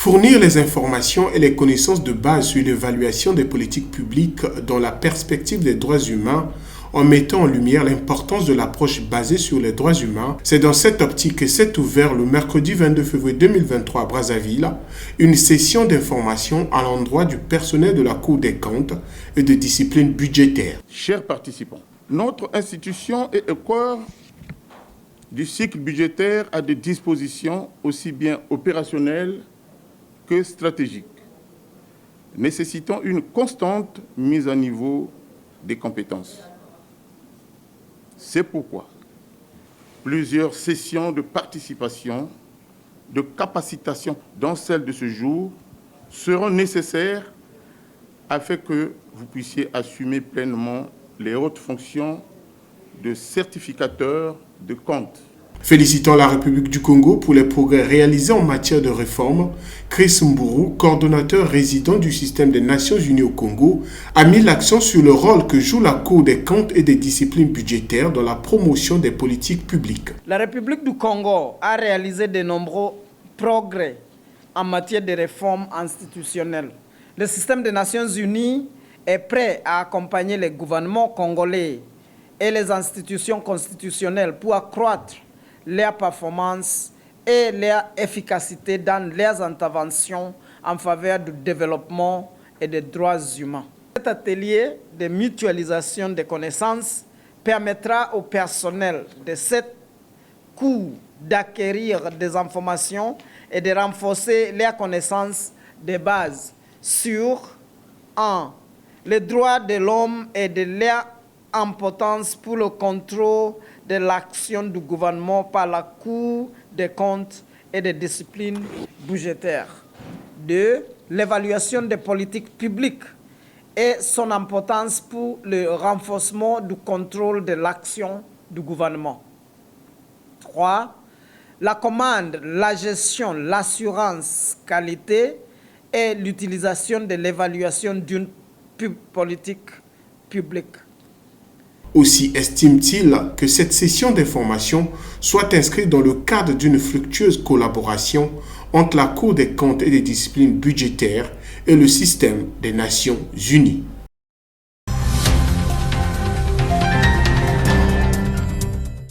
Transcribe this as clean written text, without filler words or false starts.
Fournir les informations et les connaissances de base sur l'évaluation des politiques publiques dans la perspective des droits humains en mettant en lumière l'importance de l'approche basée sur les droits humains. C'est dans cette optique que s'est ouvert le mercredi 22 février 2023 à Brazzaville une session d'information à l'endroit du personnel de la Cour des comptes et de discipline budgétaire. Chers participants, notre institution est au cœur du cycle budgétaire à des dispositions aussi bien opérationnelles que stratégiques, nécessitant une constante mise à niveau des compétences. C'est pourquoi plusieurs sessions de participation, de capacitation, dont celle de ce jour, seront nécessaires afin que vous puissiez assumer pleinement les hautes fonctions de certificateur de comptes. Félicitant la République du Congo pour les progrès réalisés en matière de réforme, Chris Mburu, coordonnateur résident du système des Nations Unies au Congo, a mis l'accent sur le rôle que joue la Cour des comptes et des disciplines budgétaires dans la promotion des politiques publiques. La République du Congo a réalisé de nombreux progrès en matière de réforme institutionnelle. Le système des Nations Unies est prêt à accompagner les gouvernements congolais et les institutions constitutionnelles pour accroître leur performance et leur efficacité dans leurs interventions en faveur du développement et des droits humains. Cet atelier de mutualisation des connaissances permettra au personnel de cette cour d'acquérir des informations et de renforcer leurs connaissances de base sur 1. Les droits de l'homme et de leur importance pour le contrôle de l'action du gouvernement par la Cour des comptes et des disciplines budgétaires. 2. L'évaluation des politiques publiques et son importance pour le renforcement du contrôle de l'action du gouvernement. 3. La commande, la gestion, l'assurance qualité et l'utilisation de l'évaluation d'une politique publique. Aussi estime-t-il que cette session d'information soit inscrite dans le cadre d'une fructueuse collaboration entre la Cour des comptes et des disciplines budgétaires et le système des Nations Unies.